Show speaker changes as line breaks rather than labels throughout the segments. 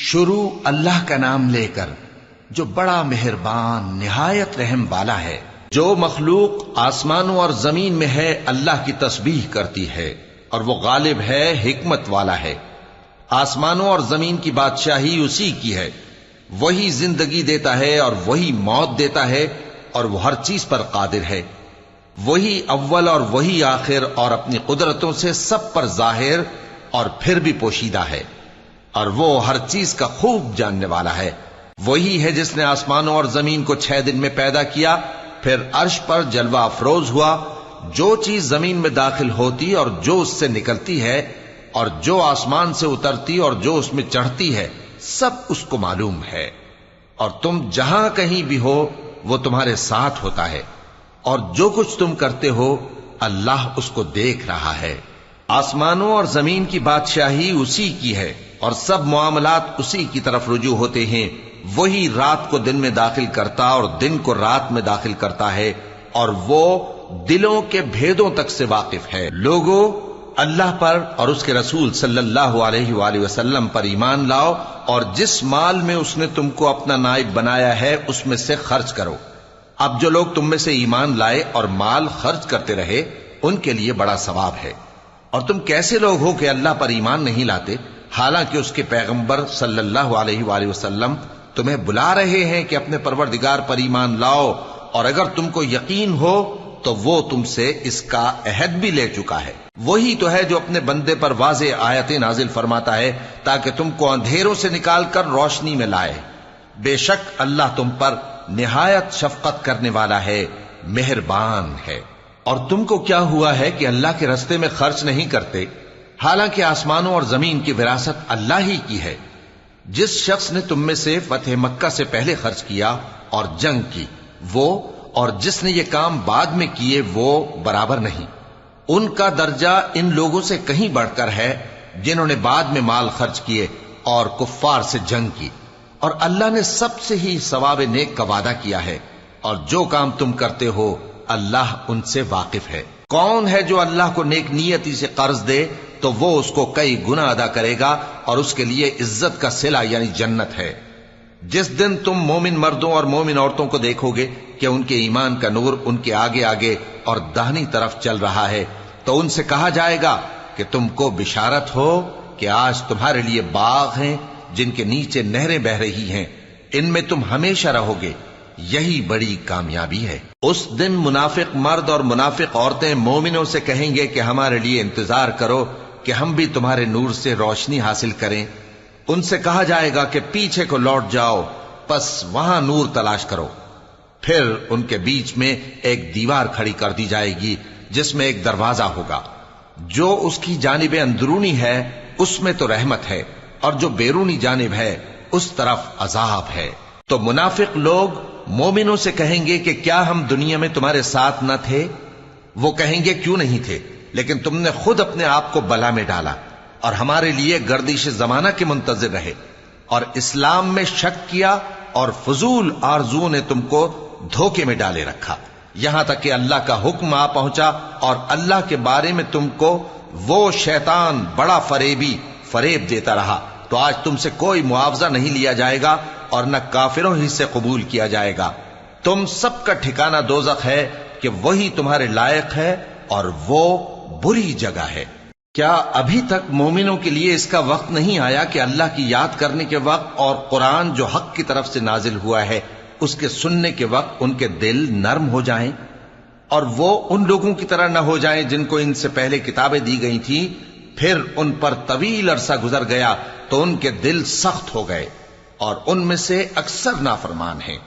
شروع اللہ کا نام لے کر جو بڑا مہربان نہایت رحم والا ہے۔ جو مخلوق آسمانوں اور زمین میں ہے اللہ کی تسبیح کرتی ہے، اور وہ غالب ہے، حکمت والا ہے۔ آسمانوں اور زمین کی بادشاہی اسی کی ہے، وہی زندگی دیتا ہے اور وہی موت دیتا ہے، اور وہ ہر چیز پر قادر ہے۔ وہی اول اور وہی آخر، اور اپنی قدرتوں سے سب پر ظاہر اور پھر بھی پوشیدہ ہے، اور وہ ہر چیز کا خوب جاننے والا ہے۔ وہی ہے جس نے آسمانوں اور زمین کو 6 دن میں پیدا کیا، پھر عرش پر جلوہ افروز ہوا۔ جو چیز زمین میں داخل ہوتی اور جو اس سے نکلتی ہے، اور جو آسمان سے اترتی اور جو اس میں چڑھتی ہے، سب اس کو معلوم ہے۔ اور تم جہاں کہیں بھی ہو وہ تمہارے ساتھ ہوتا ہے، اور جو کچھ تم کرتے ہو اللہ اس کو دیکھ رہا ہے۔ آسمانوں اور زمین کی بادشاہی اسی کی ہے، اور سب معاملات اسی کی طرف رجوع ہوتے ہیں۔ وہی رات کو دن میں داخل کرتا اور دن کو رات میں داخل کرتا ہے، اور وہ دلوں کے بھیدوں تک سے واقف ہے۔ لوگوں، اللہ پر اور اس کے رسول صلی اللہ علیہ وآلہ وسلم پر ایمان لاؤ، اور جس مال میں اس نے تم کو اپنا نائب بنایا ہے اس میں سے خرچ کرو۔ اب جو لوگ تم میں سے ایمان لائے اور مال خرچ کرتے رہے ان کے لیے بڑا ثواب ہے۔ اور تم کیسے لوگ ہو کہ اللہ پر ایمان نہیں لاتے، حالانکہ اس کے پیغمبر صلی اللہ علیہ وآلہ وسلم تمہیں بلا رہے ہیں کہ اپنے پروردگار پر ایمان لاؤ، اور اگر تم کو یقین ہو تو وہ تم سے اس کا عہد بھی لے چکا ہے۔ وہی تو ہے جو اپنے بندے پر واضح آیتیں نازل فرماتا ہے تاکہ تم کو اندھیروں سے نکال کر روشنی میں لائے۔ بے شک اللہ تم پر نہایت شفقت کرنے والا ہے، مہربان ہے۔ اور تم کو کیا ہوا ہے کہ اللہ کے رستے میں خرچ نہیں کرتے، حالانکہ آسمانوں اور زمین کی وراثت اللہ ہی کی ہے۔ جس شخص نے تم میں سے فتح مکہ سے پہلے خرچ کیا اور جنگ کی، وہ اور جس نے یہ کام بعد میں کیے وہ برابر نہیں۔ ان کا درجہ ان لوگوں سے کہیں بڑھ کر ہے جنہوں نے بعد میں مال خرچ کیے اور کفار سے جنگ کی، اور اللہ نے سب سے ہی ثواب نیک کا وعدہ کیا ہے، اور جو کام تم کرتے ہو اللہ ان سے واقف ہے۔ کون ہے جو اللہ کو نیک نیتی سے قرض دے تو وہ اس کو کئی گنا ادا کرے گا، اور اس کے لیے عزت کا صلہ یعنی جنت ہے۔ جس دن تم مومن مردوں اور مومن عورتوں کو دیکھو گے کہ ان کے ایمان کا نور ان کے آگے آگے اور داہنی طرف چل رہا ہے، تو ان سے کہا جائے گا کہ تم کو بشارت ہو کہ آج تمہارے لیے باغ ہیں جن کے نیچے نہریں بہ رہی ہیں، ان میں تم ہمیشہ رہو گے، یہی بڑی کامیابی ہے۔ اس دن منافق مرد اور منافق عورتیں مومنوں سے کہیں گے کہ ہمارے لیے انتظار کرو کہ ہم بھی تمہارے نور سے روشنی حاصل کریں۔ ان سے کہا جائے گا کہ پیچھے کو لوٹ جاؤ، پس وہاں نور تلاش کرو۔ پھر ان کے بیچ میں ایک دیوار کھڑی کر دی جائے گی جس میں ایک دروازہ ہوگا، جو اس کی جانب اندرونی ہے اس میں تو رحمت ہے، اور جو بیرونی جانب ہے اس طرف عذاب ہے۔ تو منافق لوگ مومنوں سے کہیں گے کہ کیا ہم دنیا میں تمہارے ساتھ نہ تھے؟ وہ کہیں گے کیوں نہیں تھے، لیکن تم نے خود اپنے آپ کو بلا میں ڈالا اور ہمارے لیے گردش زمانہ کے منتظر رہے، اور اسلام میں شک کیا، اور فضول آرزوؤں نے تم کو دھوکے میں ڈالے رکھا، یہاں تک کہ اللہ کا حکم آ پہنچا، اور اللہ کے بارے میں تم کو وہ شیطان بڑا فریبی فریب دیتا رہا۔ تو آج تم سے کوئی معاوضہ نہیں لیا جائے گا، اور نہ کافروں ہی سے قبول کیا جائے گا۔ تم سب کا ٹھکانہ دوزخ ہے کہ وہی تمہارے لائق ہے، اور وہ بری جگہ ہے۔ کیا ابھی تک مومنوں کے لیے اس کا وقت نہیں آیا کہ اللہ کی یاد کرنے کے وقت اور قرآن جو حق کی طرف سے نازل ہوا ہے اس کے سننے کے وقت ان کے دل نرم ہو جائیں، اور وہ ان لوگوں کی طرح نہ ہو جائیں جن کو ان سے پہلے کتابیں دی گئی تھیں، پھر ان پر طویل عرصہ گزر گیا تو ان کے دل سخت ہو گئے، اور ان میں سے اکثر نافرمان ہیں۔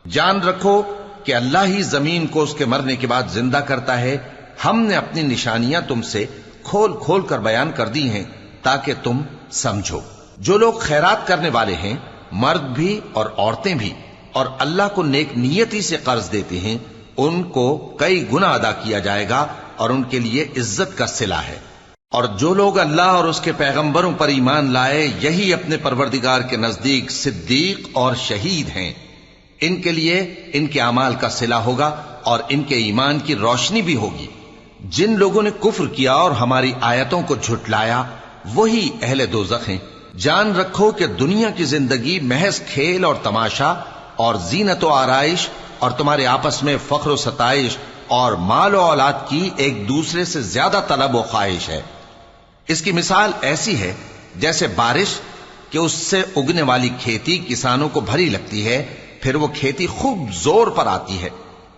جان رکھو کہ اللہ ہی زمین کو اس کے مرنے کے بعد زندہ کرتا ہے۔ ہم نے اپنی نشانیاں تم سے کھول کھول کر بیان کر دی ہیں تاکہ تم سمجھو۔ جو لوگ خیرات کرنے والے ہیں، مرد بھی اور عورتیں بھی، اور اللہ کو نیک نیتی سے قرض دیتے ہیں، ان کو کئی گنا ادا کیا جائے گا، اور ان کے لیے عزت کا صلہ ہے۔ اور جو لوگ اللہ اور اس کے پیغمبروں پر ایمان لائے، یہی اپنے پروردگار کے نزدیک صدیق اور شہید ہیں۔ ان کے لیے ان کے اعمال کا صلہ ہوگا، اور ان کے ایمان کی روشنی بھی ہوگی۔ جن لوگوں نے کفر کیا اور ہماری آیتوں کو جھٹلایا، وہی اہل دوزخ ہیں۔ جان رکھو کہ دنیا کی زندگی محض کھیل اور تماشا اور زینت و آرائش اور تمہارے آپس میں فخر و ستائش اور مال و اولاد کی ایک دوسرے سے زیادہ طلب و خواہش ہے۔ اس کی مثال ایسی ہے جیسے بارش کہ اس سے اگنے والی کھیتی کسانوں کو بھری لگتی ہے، پھر وہ کھیتی خوب زور پر آتی ہے،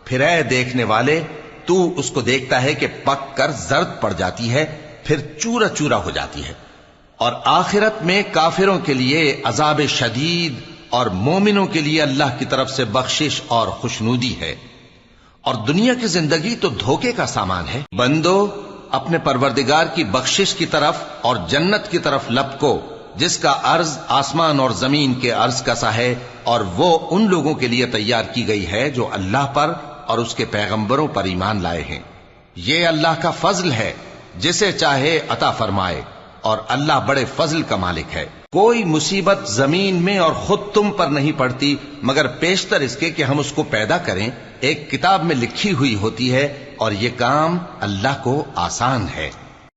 پھر اے دیکھنے والے تو اس کو دیکھتا ہے کہ پک کر زرد پڑ جاتی ہے، پھر چورا چورا ہو جاتی ہے۔ اور آخرت میں کافروں کے لیے عذاب شدید اور مومنوں کے لیے اللہ کی طرف سے بخشش اور خوشنودی ہے۔ اور دنیا کی زندگی تو دھوکے کا سامان ہے۔ بندو اپنے پروردگار کی بخشش کی طرف اور جنت کی طرف لپکو جس کا عرض آسمان اور زمین کے عرض کا سا ہے، اور وہ ان لوگوں کے لیے تیار کی گئی ہے جو اللہ پر اور اس کے پیغمبروں پر ایمان لائے ہیں۔ یہ اللہ کا فضل ہے، جسے چاہے عطا فرمائے، اور اللہ بڑے فضل کا مالک ہے۔ کوئی مصیبت زمین میں اور خود تم پر نہیں پڑتی مگر پیشتر اس کے کہ ہم اس کو پیدا کریں، ایک کتاب میں لکھی ہوئی ہوتی ہے، اور یہ کام اللہ کو آسان ہے۔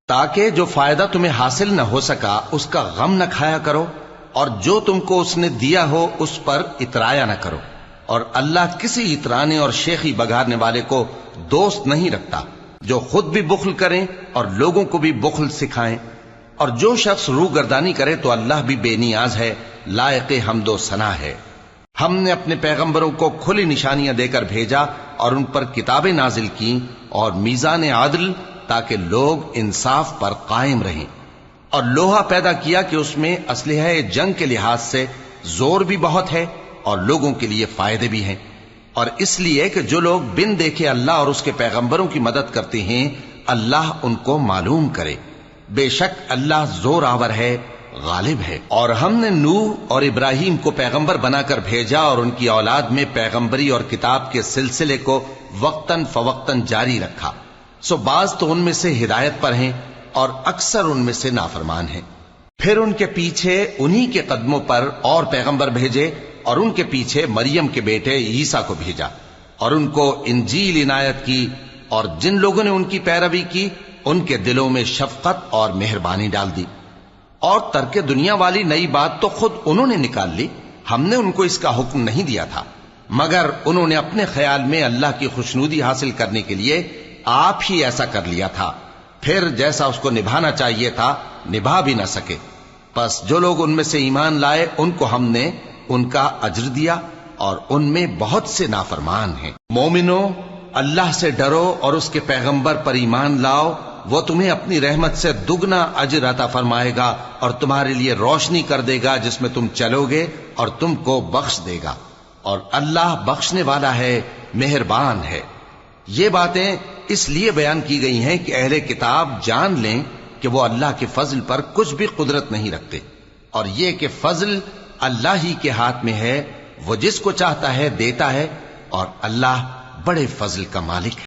تاکہ جو فائدہ تمہیں حاصل نہ ہو سکا اس کا غم نہ کھایا کرو، اور جو تم کو اس نے دیا ہو اس پر اترایا نہ کرو۔ اور اللہ کسی اترانے اور شیخی بگارنے والے کو دوست نہیں رکھتا، جو خود بھی بخل کریں اور لوگوں کو بھی بخل سکھائیں۔ اور جو شخص روگردانی کرے تو اللہ بھی بے نیاز ہے، لائق حمد و ثنا ہے۔ ہم نے اپنے پیغمبروں کو کھلی نشانیاں دے کر بھیجا اور ان پر کتابیں نازل کی اور میزان عدل، تاکہ لوگ انصاف پر قائم رہیں، اور لوہا پیدا کیا کہ اس میں اسلحہ جنگ کے لحاظ سے زور بھی بہت ہے اور لوگوں کے لیے فائدے بھی ہیں، اور اس لیے کہ جو لوگ بن دیکھے اللہ اور اس کے پیغمبروں کی مدد کرتے ہیں اللہ ان کو معلوم کرے۔ بے شک اللہ زور آور ہے، غالب ہے۔ اور ہم نے نوح اور ابراہیم کو پیغمبر بنا کر بھیجا اور ان کی اولاد میں پیغمبری اور کتاب کے سلسلے کو وقتاً فوقتاً جاری رکھا، سو بعض تو ان میں سے ہدایت پر ہیں اور اکثر ان میں سے نافرمان ہیں۔ پھر ان کے پیچھے انہی کے قدموں پر اور پیغمبر بھیجے، اور ان کے پیچھے مریم کے بیٹے عیسیٰ کو بھیجا، اور ان کو انجیل عنایت کی، اور جن لوگوں نے ان کی پیروی کی ان کے دلوں میں شفقت اور مہربانی ڈال دی۔ اور ترک دنیا والی نئی بات تو خود انہوں نے نکال لی، ہم نے ان کو اس کا حکم نہیں دیا تھا، مگر انہوں نے اپنے خیال میں اللہ کی خوشنودی حاصل کرنے کے لیے آپ ہی ایسا کر لیا تھا، پھر جیسا اس کو نبھانا چاہیے تھا نبھا بھی نہ سکے۔ پس جو لوگ ان میں سے ایمان لائے ان کو ہم نے ان کا اجر دیا، اور ان میں بہت سے نافرمان ہیں۔ مومنو اللہ سے ڈرو اور اس کے پیغمبر پر ایمان لاؤ، وہ تمہیں اپنی رحمت سے دگنا اجر عطا فرمائے گا اور تمہارے لیے روشنی کر دے گا جس میں تم چلو گے، اور تم کو بخش دے گا، اور اللہ بخشنے والا ہے، مہربان ہے۔ یہ باتیں اس لیے بیان کی گئی ہیں کہ اہل کتاب جان لیں کہ وہ اللہ کے فضل پر کچھ بھی قدرت نہیں رکھتے، اور یہ کہ فضل اللہ ہی کے ہاتھ میں ہے، وہ جس کو چاہتا ہے دیتا ہے، اور اللہ بڑے فضل کا مالک ہے۔